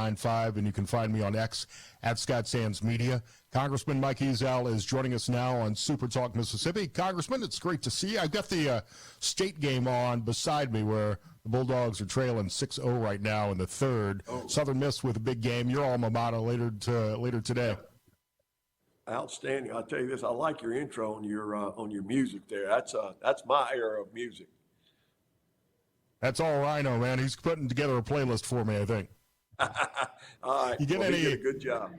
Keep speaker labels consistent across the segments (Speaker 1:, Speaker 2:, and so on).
Speaker 1: 95, and you can find me on X at Scott Sands Media. Congressman Mike Ezell is joining us now on SuperTalk Mississippi. Congressman, it's great to see you. I've got the state game on beside me where the Bulldogs are trailing 6-0 right now in the third. Southern Miss with a big game. Your alma mater later today.
Speaker 2: Outstanding. I'll tell you this, I like your intro on your music there. That's my era of music.
Speaker 1: That's all Rhino, man. He's putting together a playlist for me, I think.
Speaker 2: All right.
Speaker 1: You did a
Speaker 2: good job.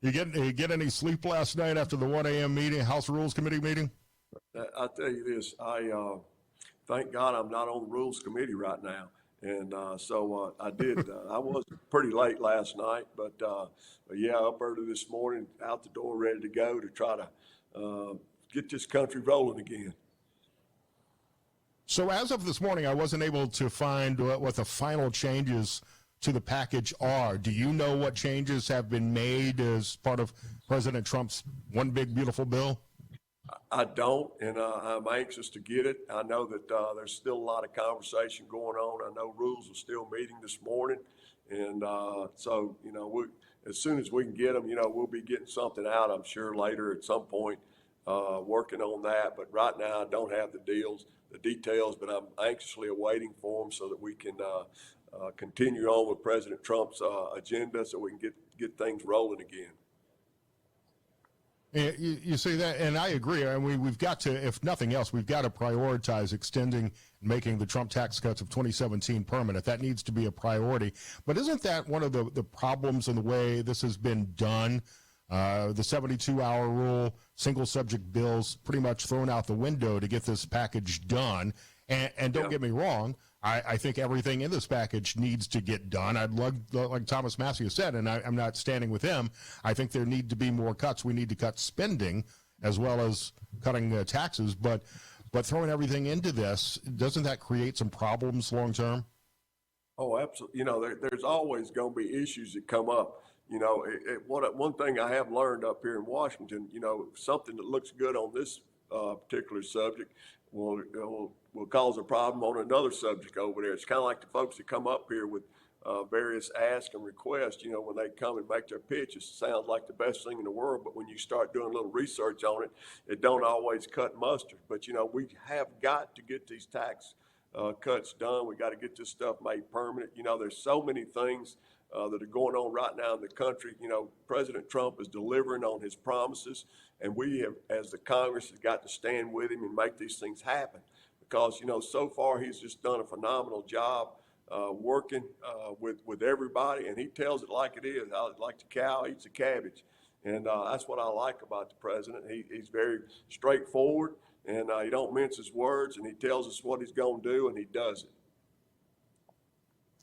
Speaker 1: You get any sleep last night after the 1 a.m. meeting, House Rules Committee meeting?
Speaker 2: I'll tell you this. I thank God I'm not on the Rules Committee right now. And so I did. I was pretty late last night, but yeah, up early this morning, out the door, ready to go to try to get this country rolling again.
Speaker 1: So as of this morning, I wasn't able to find what the final changes to the package are. Do you know what changes have been made as part of President Trump's one big beautiful bill?
Speaker 2: I don't, and I'm anxious to get it. I know that there's still a lot of conversation going on. I know Rules are still meeting this morning, and so, you know, as soon as we can get them, you know, we'll be getting something out, I'm sure, later at some point, working on that. But right now, I don't have the details, but I'm anxiously awaiting for them so that we can continue on with President Trump's agenda so we can get things rolling again.
Speaker 1: You say that, and I agree. I mean, we've got to, if nothing else, we've got to prioritize extending and making the Trump tax cuts of 2017 permanent. That needs to be a priority. But isn't that one of the problems in the way this has been done? The 72-hour rule, single subject bills pretty much thrown out the window to get this package done. And don't get me wrong, I think everything in this package needs to get done. I'd love, like Thomas Massey has said, and I'm not standing with him, I think there need to be more cuts. We need to cut spending as well as cutting taxes. But throwing everything into this, doesn't that create some problems long term?
Speaker 2: Oh, absolutely. You know, there's always going to be issues that come up. You know, one thing I have learned up here in Washington, you know, something that looks good on this particular subject will cause a problem on another subject over there. It's kind of like the folks that come up here with various asks and requests. You know, when they come and make their pitch, it sounds like the best thing in the world. But when you start doing a little research on it, it don't always cut mustard. But, you know, we have got to get these tax cuts done. We got to get this stuff made permanent. You know, there's so many things that are going on right now in the country. You know, President Trump is delivering on his promises, and we have, as the Congress, has got to stand with him and make these things happen. Because, you know, so far he's just done a phenomenal job working with everybody, and he tells it like it is. Like the cow eats the cabbage. And that's what I like about the president. He's very straightforward, and he don't mince his words, and he tells us what he's going to do, and he does it.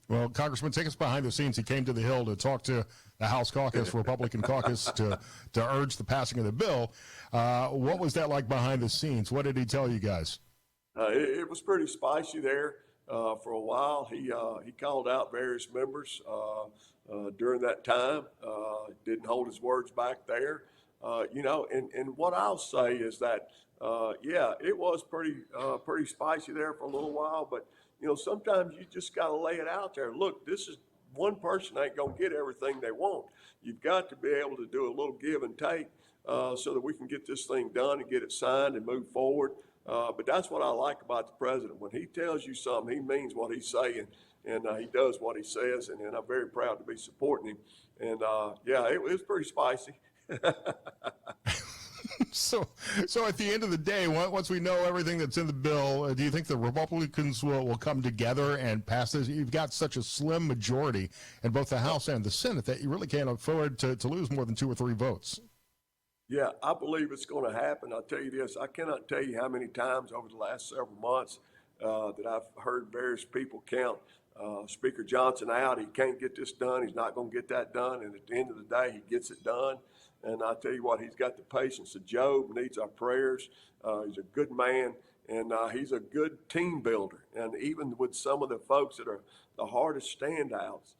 Speaker 1: Well, Congressman, take us behind the scenes. He came to the Hill to talk to the House caucus, Republican caucus, to urge the passing of the bill. What was that like behind the scenes? What did he tell you guys?
Speaker 2: It was pretty spicy there for a while. He called out various members during that time. Didn't hold his words back there. You know, and what I'll say is that, yeah, it was pretty spicy there for a little while, but you know, sometimes you just got to lay it out there. Look, this is one person ain't going to get everything they want. You've got to be able to do a little give and take so that we can get this thing done and get it signed and move forward. But that's what I like about the president. When he tells you something, he means what he's saying, and he does what he says, and I'm very proud to be supporting him. And, yeah, it was pretty spicy.
Speaker 1: So at the end of the day, once we know everything that's in the bill, do you think the Republicans will come together and pass this? You've got such a slim majority in both the House and the Senate that you really can't afford to lose more than 2 or 3 votes.
Speaker 2: Yeah, I believe it's going to happen. I'll tell you this. I cannot tell you how many times over the last several months that I've heard various people count Speaker Johnson out. He can't get this done. He's not going to get that done. And at the end of the day, he gets it done. And I tell you what, he's got the patience of Job, needs our prayers. He's a good man, and he's a good team builder. And even with some of the folks that are the hardest standouts,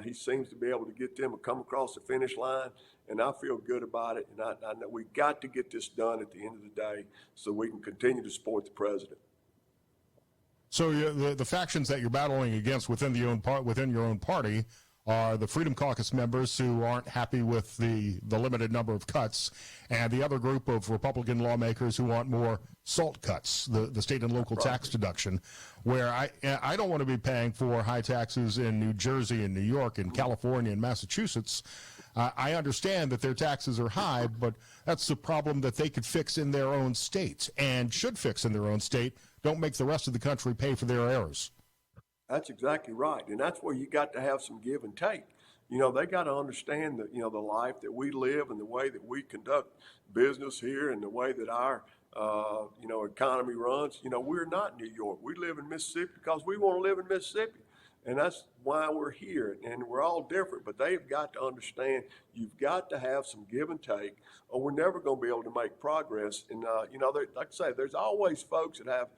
Speaker 2: he seems to be able to get them to come across the finish line, and I feel good about it. And I know we got to get this done at the end of the day so we can continue to support the president.
Speaker 1: So the factions that you're battling against within your own party are the Freedom Caucus members who aren't happy with the limited number of cuts, and the other group of Republican lawmakers who want more SALT cuts, the state and local tax deduction, where I don't want to be paying for high taxes in New Jersey and New York and California and Massachusetts. I understand that their taxes are high, but that's the problem that they could fix in their own state and should fix in their own state. Don't make the rest of the country pay for their errors.
Speaker 2: That's exactly right. And that's where you got to have some give and take. They got to understand that, the life that we live and the way that we conduct business here and the way that our, economy runs. We're not New York. We live in Mississippi because we want to live in Mississippi. And that's why we're here. And we're all different, but they've got to understand you've got to have some give and take, or we're never going to be able to make progress. And, like I say, there's always folks that have,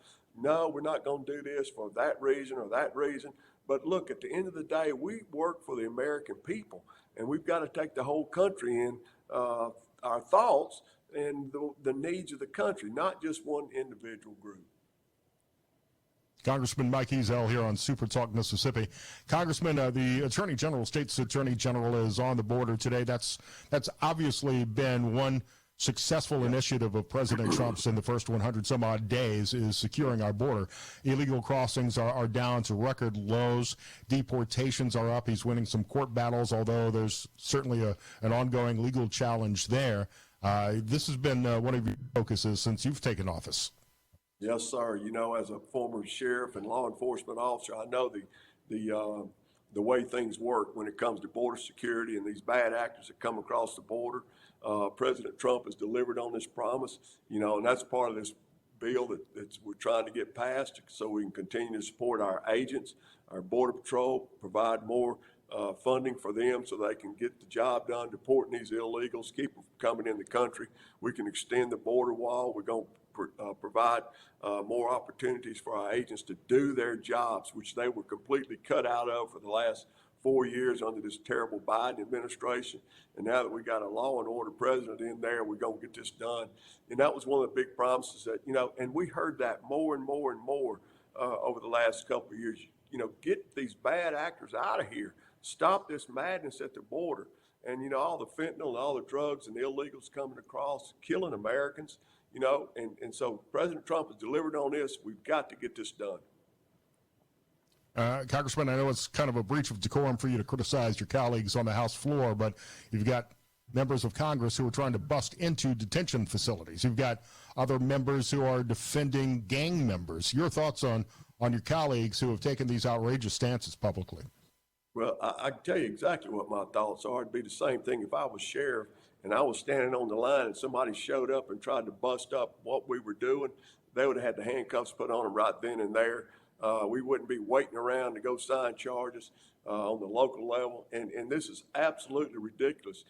Speaker 2: no, we're not going to do this for that reason or that reason. But look, at the end of the day, we work for the American people, and we've got to take the whole country in our thoughts and the needs of the country, not just one individual group.
Speaker 1: Congressman Mike Ezell here on SuperTalk Mississippi. Congressman, the Attorney General, state's Attorney General, is on the border today. That's obviously been one successful initiative of President Trump's in the first 100 some odd days, is securing our border. Illegal crossings are down to record lows. Deportations are up. He's winning some court battles, although there's certainly an ongoing legal challenge there. This has been one of your focuses since you've taken office.
Speaker 2: Yes, sir. As a former sheriff and law enforcement officer, I know the way things work when it comes to border security and these bad actors that come across the border. President Trump has delivered on this promise, and that's part of this bill that we're trying to get passed so we can continue to support our agents, our Border Patrol, provide more funding for them so they can get the job done, deporting these illegals, keep them from coming in the country. We can extend the border wall. We're going to provide more opportunities for our agents to do their jobs, which they were completely cut out of for the last 4 years under this terrible Biden administration. And now that we got a law and order president in there, we're going to get this done. And that was one of the big promises that, and we heard that more and more and more over the last couple of years. Get these bad actors out of here. Stop this madness at the border. And, all the fentanyl and all the drugs and the illegals coming across, killing Americans. And so President Trump has delivered on this. We've got to get this done.
Speaker 1: Congressman, I know it's kind of a breach of decorum for you to criticize your colleagues on the House floor, but you've got members of Congress who are trying to bust into detention facilities. You've got other members who are defending gang members. Your thoughts on your colleagues who have taken these outrageous stances publicly?
Speaker 2: Well, I can tell you exactly what my thoughts are. It'd be the same thing if I was sheriff and I was standing on the line and somebody showed up and tried to bust up what we were doing. They would have had the handcuffs put on them right then and there. We wouldn't be waiting around to go sign charges on the local level. And this is absolutely ridiculous.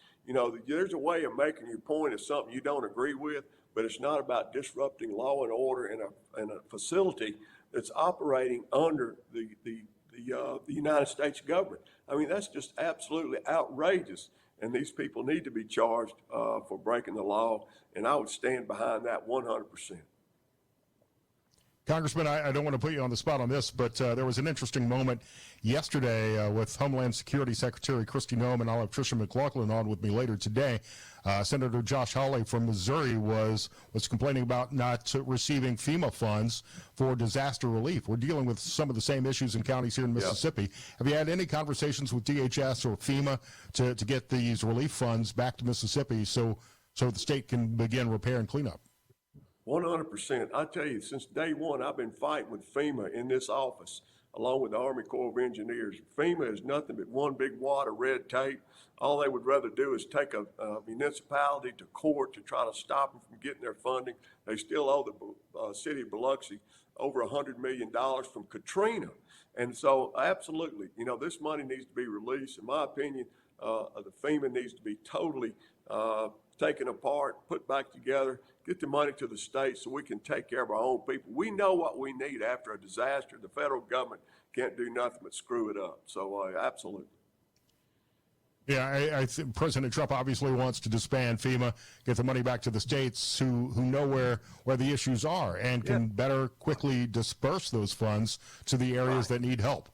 Speaker 2: There's a way of making your point of something you don't agree with, but it's not about disrupting law and order in a facility that's operating under the United States government. I mean, that's just absolutely outrageous. And these people need to be charged for breaking the law. And I would stand behind that 100%.
Speaker 1: Congressman, I don't want to put you on the spot on this, but there was an interesting moment yesterday with Homeland Security Secretary Kristi Noem, and I'll have Tricia McLaughlin on with me later today. Senator Josh Hawley from Missouri was complaining about not receiving FEMA funds for disaster relief. We're dealing with some of the same issues in counties here in Mississippi. Yeah. Have you had any conversations with DHS or FEMA to get these relief funds back to Mississippi so the state can begin repair and cleanup?
Speaker 2: 100%. I tell you, since day one, I've been fighting with FEMA in this office, along with the Army Corps of Engineers. FEMA is nothing but one big wad of red tape. All they would rather do is take a municipality to court to try to stop them from getting their funding. They still owe the city of Biloxi over $100 million from Katrina. And so, absolutely, this money needs to be released. In my opinion, the FEMA needs to be totally taken apart, put back together, get the money to the state so we can take care of our own people. We know what we need after a disaster. The federal government can't do nothing but screw it up. So, absolutely.
Speaker 1: Yeah, I think President Trump obviously wants to disband FEMA, get the money back to the states who know where the issues are and can better quickly disperse those funds to the areas that need help.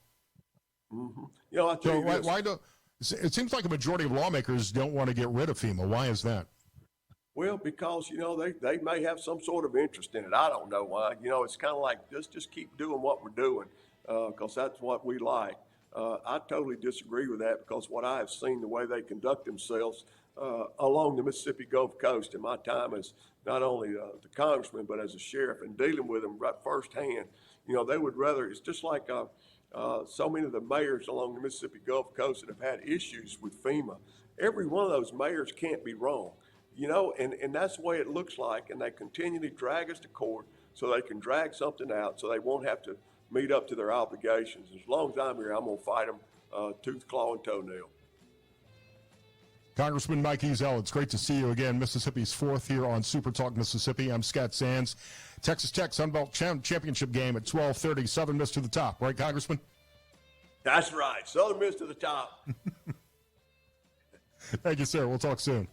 Speaker 2: Mm-hmm. You know, I tell you this.
Speaker 1: Why do it seems like a majority of lawmakers don't want to get rid of FEMA? Why is that?
Speaker 2: Well, because, you know, they may have some sort of interest in it. I don't know why. You know, it's kind of like just keep doing what we're doing because that's what we like. I totally disagree with that because what I have seen, the way they conduct themselves along the Mississippi Gulf Coast in my time as not only the congressman, but as a sheriff and dealing with them right firsthand, you know, they would rather, it's just like so many of the mayors along the Mississippi Gulf Coast that have had issues with FEMA. Every one of those mayors can't be wrong, you know, and that's the way it looks like. And they continually drag us to court so they can drag something out so they won't have to meet up to their obligations. As long as I'm here, I'm going to fight them tooth, claw, and toenail.
Speaker 1: Congressman Mike Ezell, it's great to see you again. Mississippi's fourth here on Super Talk Mississippi. I'm Scott Sands. Texas Tech Sunbelt Championship game at 12:30. Southern Miss to the top, right, Congressman?
Speaker 2: That's right. Southern Miss to the top.
Speaker 1: Thank you, sir. We'll talk soon.